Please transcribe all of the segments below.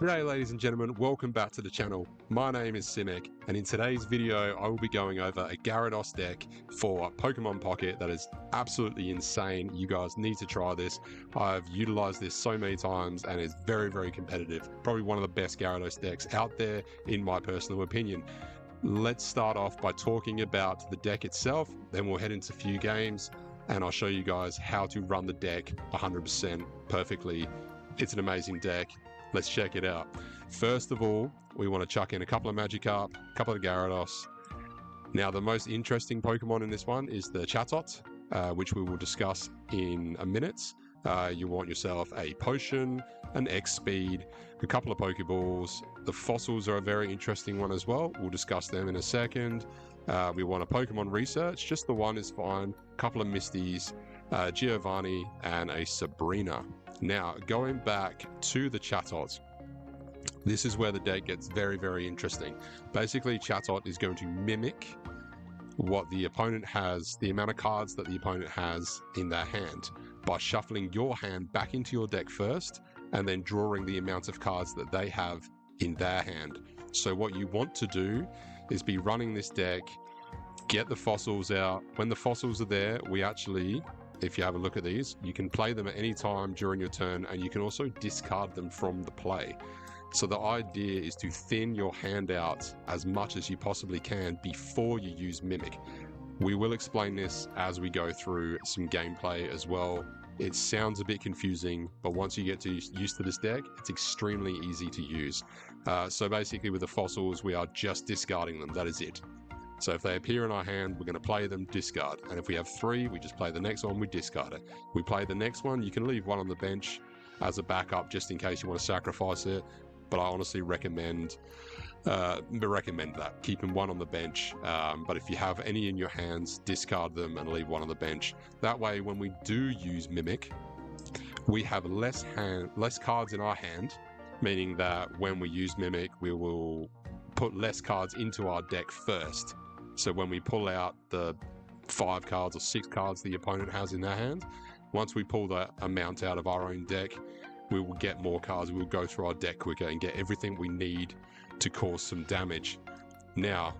G'day ladies and gentlemen, welcome back to the channel. My name is Simic, and in today's video I will be going over a Gyarados deck for Pokemon Pocket that is absolutely insane. You guys need to try this. I've utilized this so many times and it's very competitive. Probably one of the best Gyarados decks out there in my personal opinion. Let's start off by talking about the deck itself, then we'll head into a few games and I'll show you guys how to run the deck 100% perfectly. It's an amazing deck. Let's check it out. First of all, we want to chuck in a couple of Magikarp, a couple of Gyarados. Now, the most interesting Pokemon in this one is the Chatot, which we will discuss in a minute. You want yourself a Potion, an X-Speed, a couple of Pokeballs. The fossils are a very interesting one as well. We'll discuss them in a second. We want a Pokemon Research, just the one is fine. A couple of Misties, Giovanni, and a Sabrina. Now, going back to the Chatot, this is where the deck gets very interesting. Basically, Chatot is going to mimic what the opponent has, the amount of cards that the opponent has in their hand, by shuffling your hand back into your deck first, and then drawing the amount of cards that they have in their hand. So what you want to do is be running this deck, get the fossils out. When the fossils are there, we actually, if you have a look at these, you can play them at any time during your turn, and you can also discard them from the play. So the idea is to thin your hand out as much as you possibly can before you use Mimic. We will explain this as we go through some gameplay as well. It sounds a bit confusing, but once you get used to this deck, it's extremely easy to use. So basically with the fossils, we are just discarding them, that is it. So if they appear in our hand, we're going to play them, discard. And if we have three, we just play the next one, we discard it. We play the next one, you can leave one on the bench as a backup just in case you want to sacrifice it. But I honestly recommend that, keeping one on the bench. But if you have any in your hands, discard them and leave one on the bench. That way, when we do use Mimic, we have less cards in our hand, meaning that when we use Mimic, we will put less cards into our deck first. So when we pull out the 5 cards or 6 cards the opponent has in their hand, once we pull that amount out of our own deck, we will get more cards. We will go through our deck quicker and get everything we need to cause some damage. Now,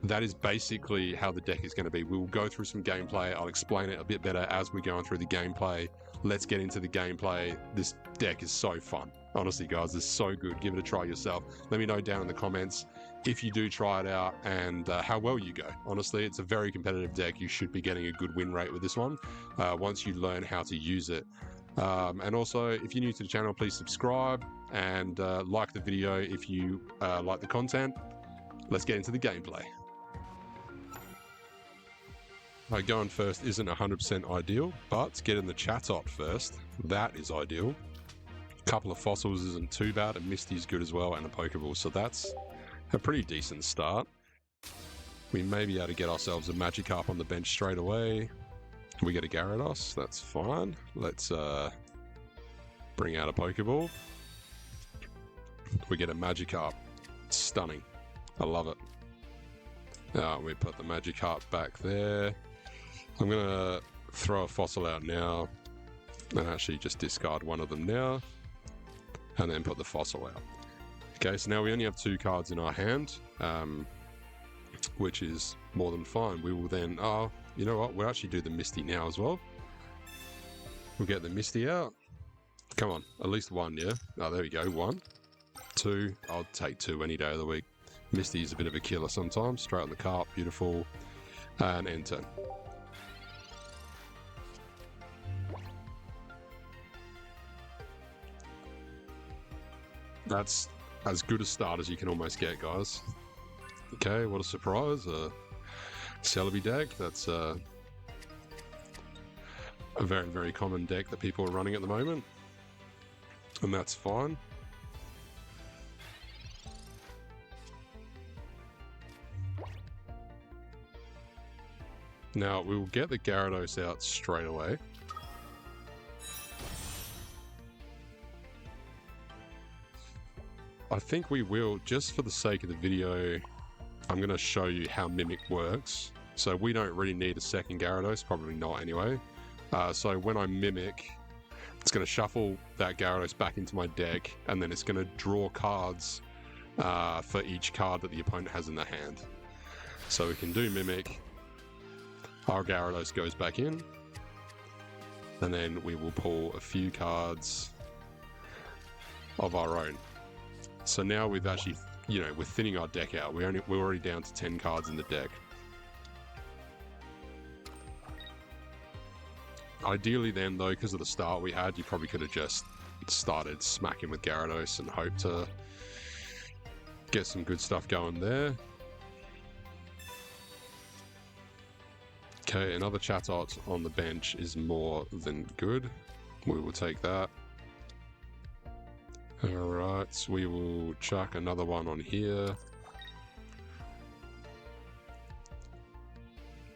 that is basically how the deck is going to be. We will go through some gameplay. I'll explain it a bit better as we're going through the gameplay. Let's get into the gameplay. This deck is so fun. Honestly, guys, it's so good. Give it a try yourself. Let me know down in the comments if you do try it out and how well you go. Honestly, it's a very competitive deck. You should be getting a good win rate with this one once you learn how to use it. And also, if you're new to the channel, please subscribe and like the video if you like the content. Let's get into the gameplay. Going first isn't 100% ideal, but getting the Chatot first, that is ideal. A couple of fossils isn't too bad, a Misty is good as well, and a Pokeball, so that's a pretty decent start. We may be able to get ourselves a Magikarp on the bench straight away. We get a Gyarados, that's fine. Let's bring out a Pokeball. We get a Magikarp, stunning, I love it. We put the Magikarp back there. I'm gonna throw a fossil out now and actually just discard one of them now and then put the fossil out. Okay, so now we only have 2 cards in our hand, which is more than fine. We will then, you know what, we'll actually do the Misty now as well. We'll get the Misty out. Come on, at least 1, yeah? Oh, there we go, 1. 2, I'll take 2 any day of the week. Misty is a bit of a killer sometimes. Straight on the carp, beautiful. And end turn. That's as good a start as you can almost get, guys. Okay, what a surprise. Celebi deck, that's a very common deck that people are running at the moment. And that's fine. Now, we will get the Gyarados out straight away. I think we will, just for the sake of the video, I'm going to show you how Mimic works. So we don't really need a second Gyarados, probably not anyway. So when I Mimic, It's going to shuffle that Gyarados back into my deck, and then it's going to draw cards for each card that the opponent has in their hand. So we can do Mimic. Our Gyarados goes back in, and then we will pull a few cards of our own. So now we've actually, you know, we're thinning our deck out. We're already down to 10 cards in the deck. Ideally then, though, because of the start we had, you probably could have just started smacking with Gyarados and hope to get some good stuff going there. Okay, another Chatot on the bench is more than good. We will take that. Alright, so we will chuck another one on here.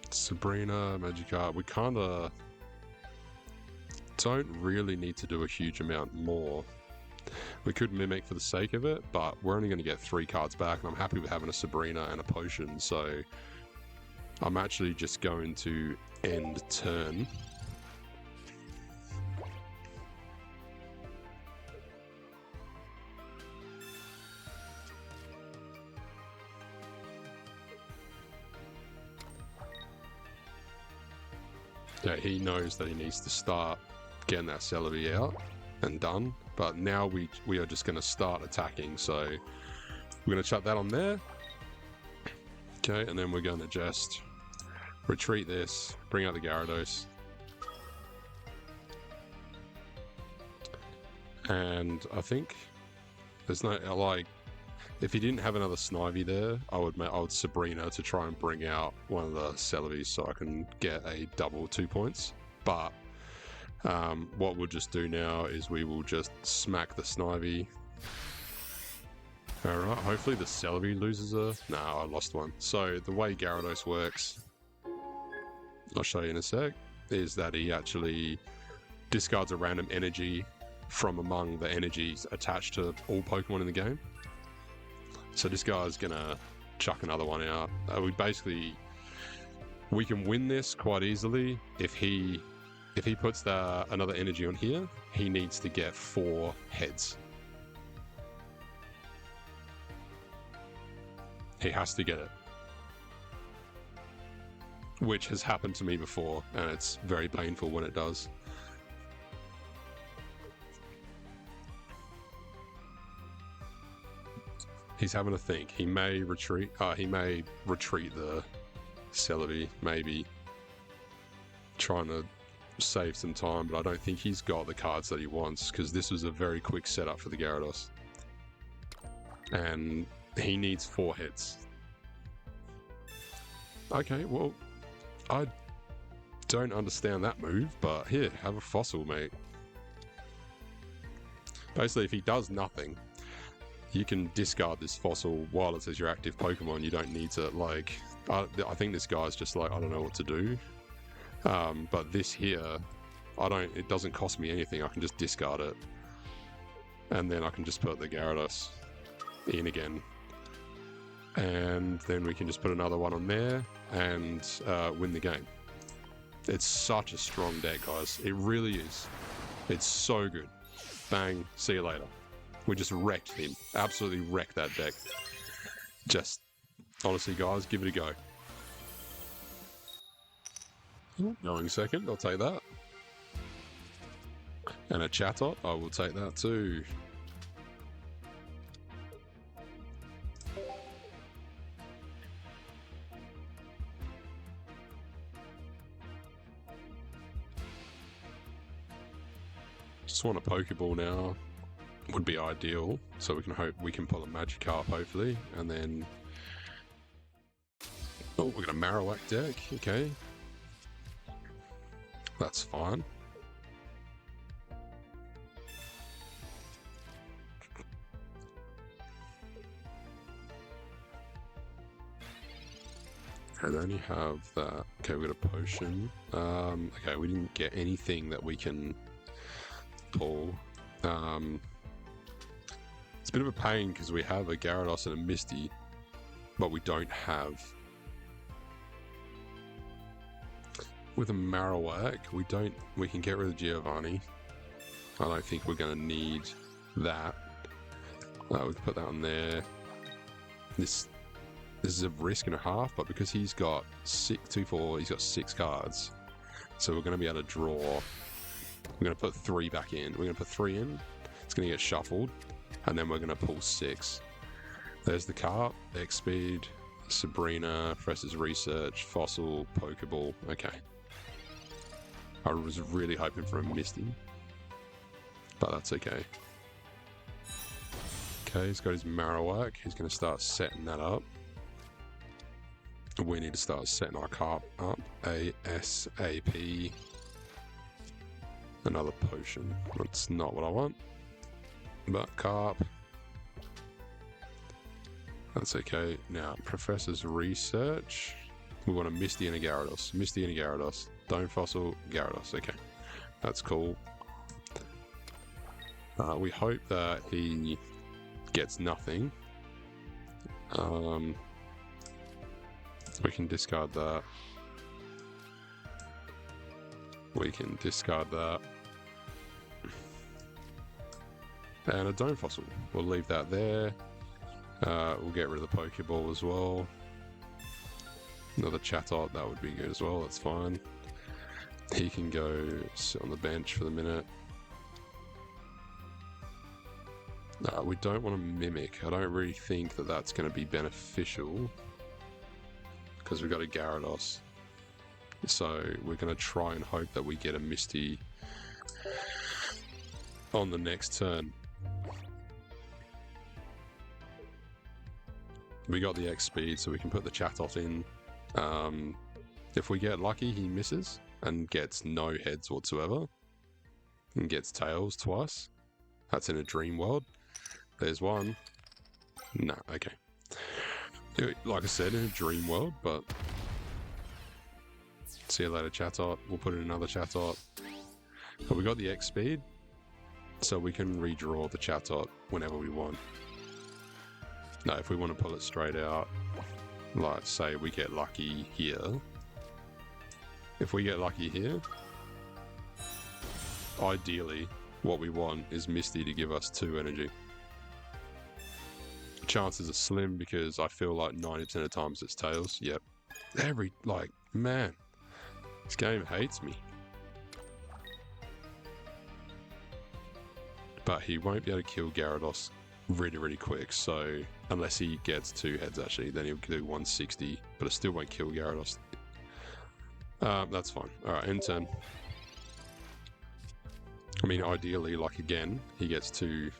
Sabrina, Magikarp, we kind of don't really need to do a huge amount more. We could Mimic for the sake of it, but we're only going to get 3 cards back, and I'm happy with having a Sabrina and a Potion, so I'm actually just going to end turn. Yeah, he knows that he needs to start getting that Celebi out and done, but now we are just going to start attacking, so we're going to chuck that on there. Okay, and then we're going to just retreat this, bring out the Gyarados, and I think there's no, like, if he didn't have another Snivy there, I would Sabrina to try and bring out one of the Celebis so I can get a double 2 points. But what we'll just do now is we will just smack the Snivy. Alright, hopefully the Celebi loses a... No, I lost one. So the way Gyarados works, I'll show you in a sec, is that he actually discards a random energy from among the energies attached to all Pokemon in the game. So this guy's gonna chuck another one out. We can win this quite easily if he puts another energy on here. He needs to get 4 heads. He has to get it, which has happened to me before, and it's very painful when it does. He's having a think. He may retreat. He may retreat the Celebi, maybe trying to save some time, but I don't think he's got the cards that he wants, because this was a very quick setup for the Gyarados, and he needs 4 hits. Okay, well, I don't understand that move, but here, have a Fossil, mate. Basically, if he does nothing, you can discard this Fossil while it's as your active Pokemon. You don't need to, like... I think this guy's just like, I don't know what to do. But this here, it doesn't cost me anything. I can just discard it. And then I can just put the Gyarados in again. And then we can just put another one on there and win the game. It's such a strong deck, guys. It really is. It's so good. Bang, see you later. We just wrecked him. Absolutely wrecked that deck. Just, honestly, guys, give it a go. Going second, I'll take that. And a Chatot, I will take that too. Just want a Pokeball now. Would be ideal, so we can hope we can pull a Magikarp hopefully, and then we're gonna Marowak deck. Okay, that's fine. I only have that. Okay, we got a potion. Okay, we didn't get anything that we can pull. It's a bit of a pain because we have a Gyarados and a Misty, but we don't have... With a Marowak, we can get rid of Giovanni. I don't think we're going to need that. We can put that on there. This is a risk and a half, but because he's got 2-4, he's got 6 cards. So we're going to be able to draw. We're going to put 3 back in. We're going to put 3 in. It's going to get shuffled, and then we're going to pull 6. There's the Carp, X-Speed, Sabrina, Professor's Research, Fossil, Pokeball. Okay. I was really hoping for a Misty, but that's okay. Okay, he's got his Marowak. He's going to start setting that up. We need to start setting our Carp up. ASAP. Another potion. That's not what I want. But Carp. That's okay. Now, Professor's Research. We want a Misty and a Gyarados. Misty and a Gyarados. Don't Fossil, Gyarados. Okay. That's cool. We hope that he gets nothing. We can discard that. We can discard that. And a Don't Fossil. We'll leave that there. We'll get rid of the Pokeball as well. Another Chatot, that would be good as well. That's fine. He can go sit on the bench for the minute. We don't want to Mimic. I don't really think that that's going to be beneficial because we've got a Gyarados. So we're going to try and hope that we get a Misty on the next turn. We got the X speed, so we can put the Chatot in. If we get lucky, he misses and gets no heads whatsoever and gets tails twice. That's in a dream world. There's one. Nah, okay. Like I said, in a dream world, but see you later, Chatot. We'll put in another Chatot. But we got the X speed, so we can redraw the Chatot whenever we want. No, if we want to pull it straight out, like say we get lucky here. If we get lucky here, ideally what we want is Misty to give us 2 energy. Chances are slim because I feel like 90% of the times it's tails. Yep. Man, this game hates me. But he won't be able to kill Gyarados really, really quick, so unless he gets 2 heads actually, then he'll do 160, but it still won't kill Gyarados. That's fine. Alright, end turn. I mean, ideally, like again, he gets two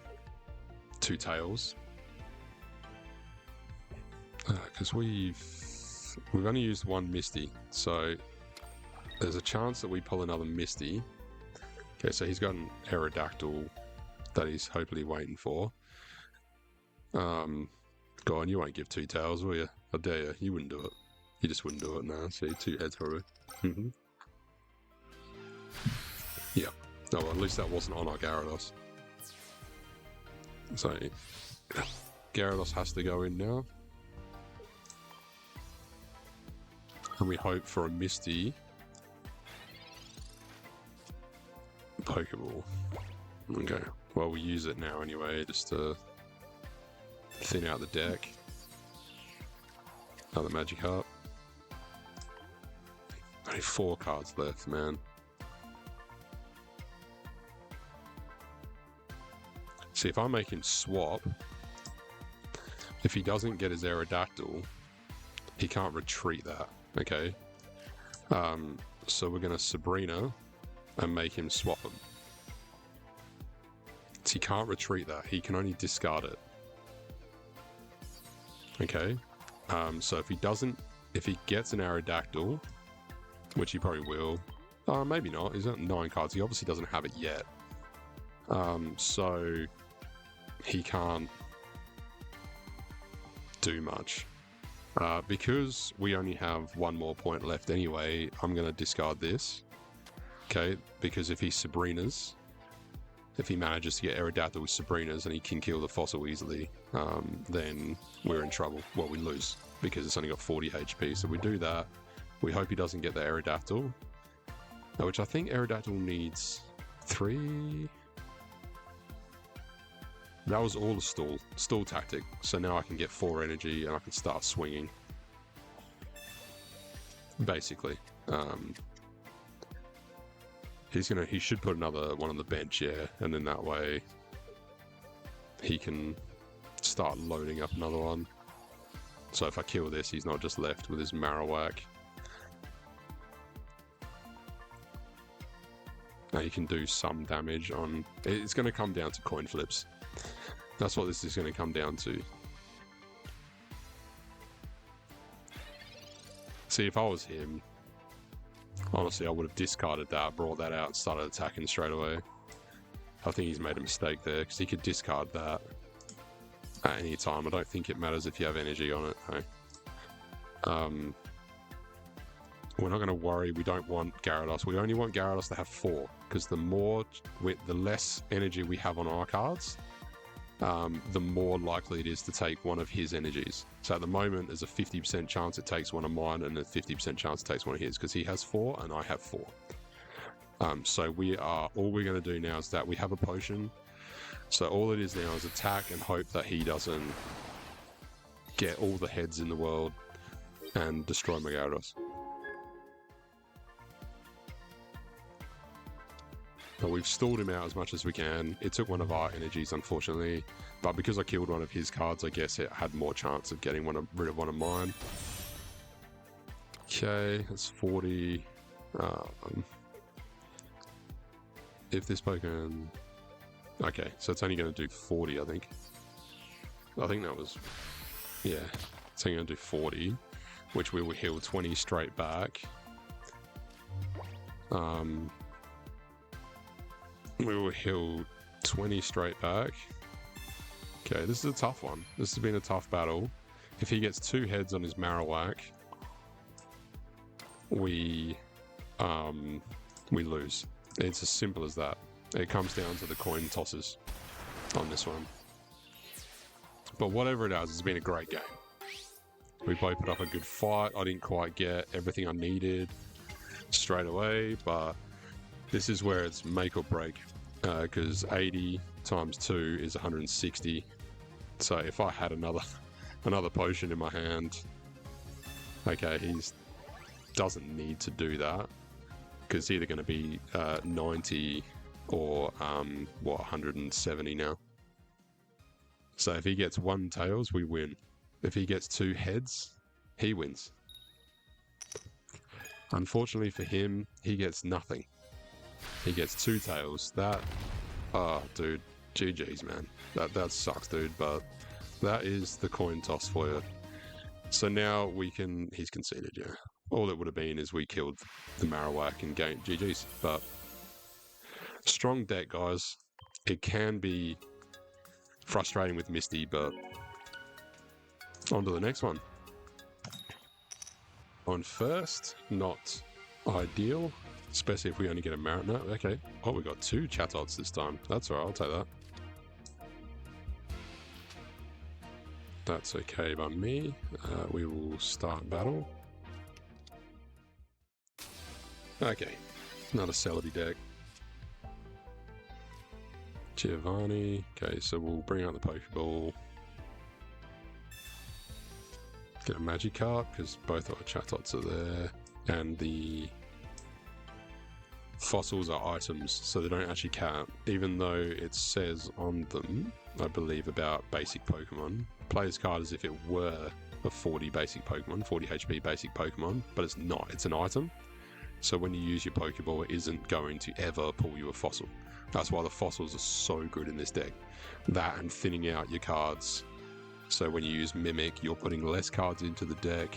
tails. Because we've only used 1 Misty, so there's a chance that we pull another Misty. Okay, so he's got an Aerodactyl that he's hopefully waiting for. Go on, you won't give 2 tails, will you? I dare you. You wouldn't do it. You just wouldn't do it. No, see, 2 heads probably. Yeah. Oh, well, at least that wasn't on our Gyarados. So, Gyarados has to go in now. And we hope for a Misty Pokeball. Okay. Well, we use it now anyway, just to thin out the deck. Another Magikarp. Only 4 cards left, man. See, if I make him swap, if he doesn't get his Aerodactyl, he can't retreat that, okay? So we're going to Sabrina and make him swap him. So he can't retreat that, he can only discard it. Okay? So if he gets an Aerodactyl, which he probably will, maybe not, he's at 9 cards, he obviously doesn't have it yet. So he can't do much. Because we only have 1 more point left anyway, I'm going to discard this. Okay, because if he Sabrinas, if he manages to get Aerodactyl with Sabrinas and he can kill the Fossil easily, then we're in trouble. Well, we lose because it's only got 40 HP. So we do that. We hope he doesn't get the Aerodactyl, which I think Aerodactyl needs 3. That was all the stall tactic. So now I can get 4 energy and I can start swinging. Basically. He should put another one on the bench, yeah, and then that way he can start loading up another one. So if I kill this, he's not just left with his Marowak. Now you can do some damage on... It's going to come down to coin flips. That's what this is going to come down to. See, if I was him, honestly, I would have discarded that, brought that out, and started attacking straight away. I think he's made a mistake there, because he could discard that at any time. I don't think it matters if you have energy on it. No. We're not going to worry. We don't want Gyarados. We only want Gyarados to have 4, because the less energy we have on our cards, the more likely it is to take one of his energies. So at the moment, there's a 50% chance it takes one of mine, and a 50% chance it takes one of his, because he has 4 and I have 4. So all we're going to do now is that we have a potion. So all it is now is attack and hope that he doesn't get all the heads in the world and destroy my Gyarados. But we've stalled him out as much as we can. It took one of our energies, unfortunately. But because I killed one of his cards, I guess it had more chance of getting rid of one of mine. Okay, that's 40. If this Pokemon... Okay, so it's only going to do 40, I think. I think that was... Yeah, it's only going to do 40, which we will heal 20 straight back. We will heal 20 straight back. Okay, this is a tough one. This has been a tough battle. If he gets 2 heads on his Marowak, we lose. It's as simple as that. It comes down to the coin tosses on this one. But whatever it is, it's been a great game. We both put up a good fight. I didn't quite get everything I needed straight away, but this is where it's make or break, because 80 times 2 is 160. So if I had another potion in my hand, okay, he doesn't need to do that, because it's either going to be 90 or 170 now. So if he gets 1 tails, we win. If he gets 2 heads, he wins. Unfortunately for him, he gets nothing. He gets 2 tails. Oh, dude, GG's, man. That sucks, dude, but that is the coin toss for you. So now he's conceded, yeah. All it would have been is we killed the Marowak and gained GG's, but strong deck, guys. It can be frustrating with Misty, but on to the next one. On first, not ideal, especially if we only get a Marit. No, okay. Oh, we got 2 Chatods this time. That's alright, I'll take that. That's okay by me. We will start battle. Okay, another Celebi deck. Giovanni. Okay, so we'll bring out the Pokeball. Get a Magikarp, because both our Chatods are there. And the fossils are items, so they don't actually count. Even though it says on them, I believe, about basic Pokemon. Player's card as if it were a 40 basic Pokemon, 40 HP basic Pokemon, but it's not. It's an item. So when you use your Pokeball, it isn't going to ever pull you a fossil. That's why the fossils are so good in this deck. That and thinning out your cards. So when you use Mimic, you're putting less cards into the deck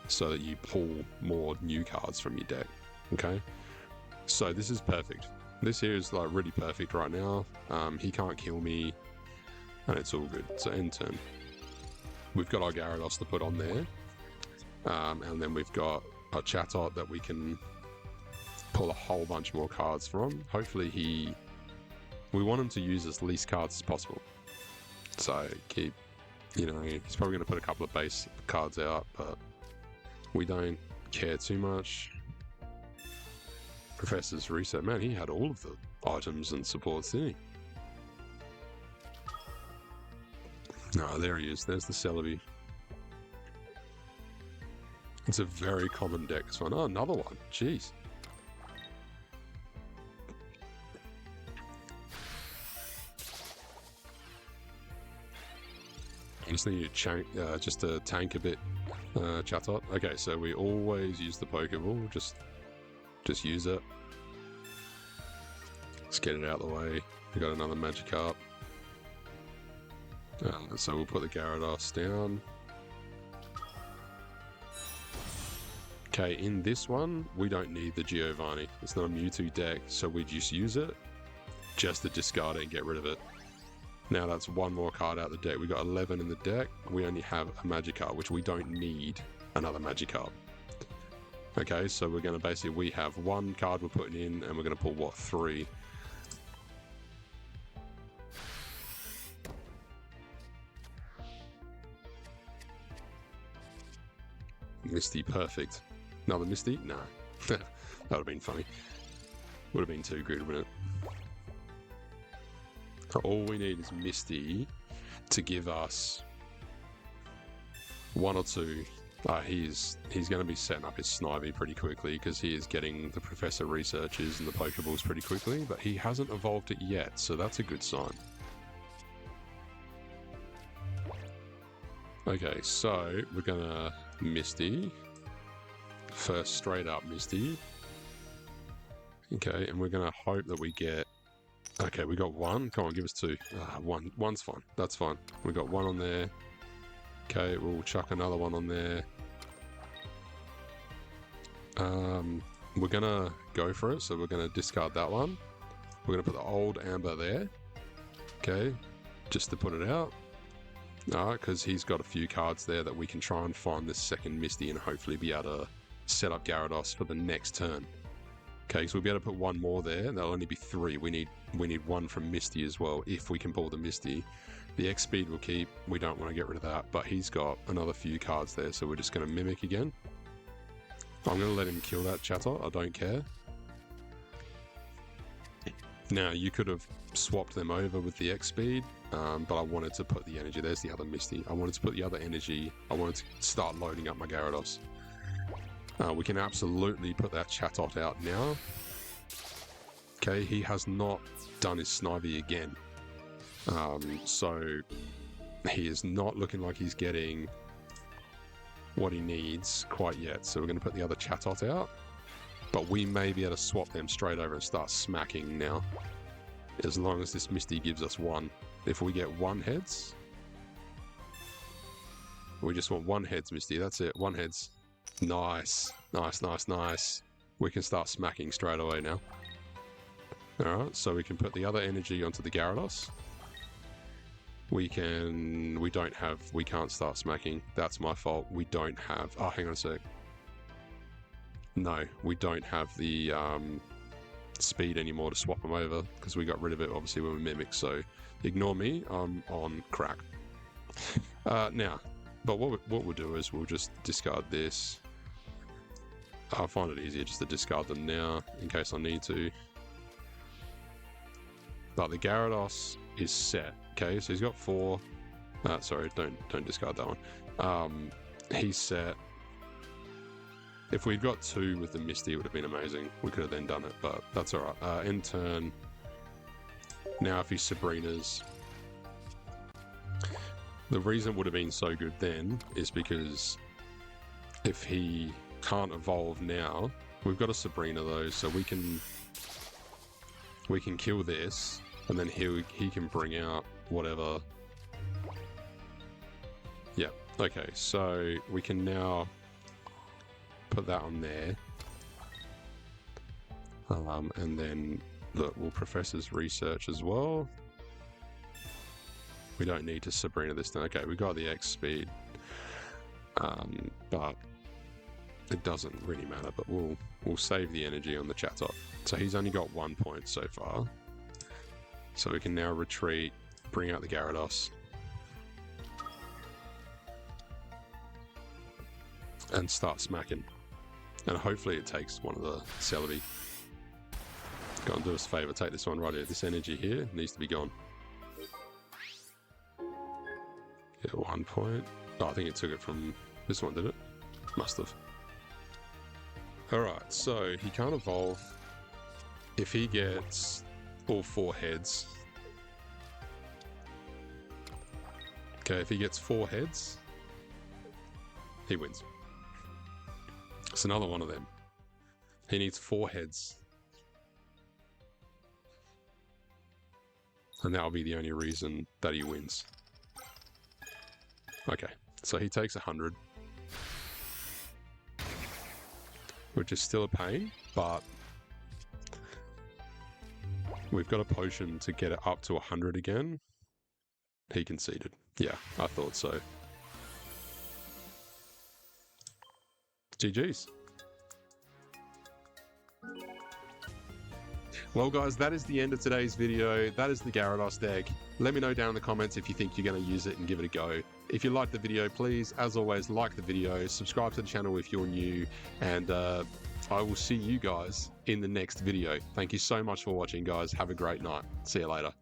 so that you pull more new cards from your deck. Okay? So this is perfect. This here is like really perfect right now. He can't kill me, and it's all good. So end turn. We've got our Gyarados to put on there. And then we've got a Chatot that we can pull a whole bunch more cards from. Hopefully we want him to use as least cards as possible. So he's probably going to put a couple of base cards out, but we don't care too much. Professor's Reset, man, he had all of the items and supports, didn't he? No, there he is. There's the Celebi. It's a very common deck, this one. Oh, another one. Jeez. I just need to tank a bit, Chatot. Okay, so we always use the Pokeball. Just use it. Let's get it out of the way. We got another Magikarp. So we'll put the Gyarados down. Okay, in this one, we don't need the Giovanni. It's not a Mewtwo deck, so we just use it just to discard it and get rid of it. Now that's one more card out of the deck. We got 11 in the deck. We only have a Magikarp, which we don't need another Magikarp. Okay, so we're going to basically, we have one card we're putting in, and we're going to pull, what, 3? Misty, perfect. Another Misty? Nah. That would have been funny. Would have been too good, wouldn't it? All we need is Misty to give us 1 or 2. He's going to be setting up his Snivy pretty quickly because he is getting the Professor Researches and the Pokeballs pretty quickly, but he hasn't evolved it yet, so that's a good sign. Okay, so we're going to Misty. First straight up Misty. Okay, and we're going to hope that we get... Okay, we got 1. Come on, give us 2. 1's fine. That's fine. We got 1 on there. Okay, we'll chuck another 1 on there. We're going to go for it, so we're going to discard that one. We're going to put the old Amber there. Okay, just to put it out. Alright, because he's got a few cards there that we can try and find this second Misty and hopefully be able to set up Gyarados for the next turn. Okay, so we'll be able to put 1 more there, and that'll only be 3. We need 1 from Misty as well, if we can pull the Misty. The X speed we'll keep, we don't want to get rid of that, but he's got another few cards there, so we're just going to Mimic again. I'm going to let him kill that Chatot, I don't care. Now, you could have swapped them over with the X speed, but I wanted to put the energy. There's the other Misty. I wanted to put the other energy. I wanted to start loading up my Gyarados. We can absolutely put that Chatot out now. Okay, he has not done his Snivy again. So he is not looking like he's getting what he needs quite yet. So we're going to put the other Chatot out. But we may be able to swap them straight over and start smacking now. As long as this Misty gives us 1. If we get 1 heads... We just want 1 heads, Misty. That's it. 1 heads. Nice. Nice, nice, nice. We can start smacking straight away now. Alright, so we can put the other energy onto the Gyarados. We can't start smacking. That's my fault. We don't have... Oh, hang on a sec. No, we don't have the speed anymore to swap them over because we got rid of it obviously when we Mimic, so ignore me, I'm on crack. Now, but what we'll do is we'll just discard this. I'll find it easier just to discard them now in case I need to. But the Gyarados is set, okay, so he's got 4. Sorry, don't discard that one. He's set. If we'd got 2 with the Misty, it would have been amazing. We could have then done it, but that's alright. End turn. Now if he's Sabrina's... The reason it would have been so good then is because if he can't evolve now... We've got a Sabrina though, so we can kill this, and then he can bring out whatever... Yep, okay, so we can now... put that on there, and then look, we'll Professor's Research as well. We don't need to Sabrina this time. Okay, we got the X speed, but it doesn't really matter. But we'll save the energy on the Chatot. So he's only got 1 point so far. So we can now retreat, bring out the Gyarados, and start smacking. And hopefully it takes one of the Celebi. Go and do us a favour, take this one right here. This energy here needs to be gone. At 1 point. Oh, I think it took it from this one, did it? Must have. Alright, so he can't evolve if he gets all 4 heads. Okay, if he gets 4 heads, he wins. It's another one of them. He needs 4 heads. And that'll be the only reason that he wins. Okay, so he takes 100. Which is still a pain, but we've got a potion to get it up to 100 again. He conceded. Yeah, I thought so. GG's. Well guys, that is the end of today's video. That is the Gyarados deck. Let me know down in the comments if you think you're going to use it and give it a go. If you liked the video, please, as always, like the video, subscribe to the channel if you're new, and I will see you guys in the next video. Thank you so much for watching, guys. Have a great night. See you later.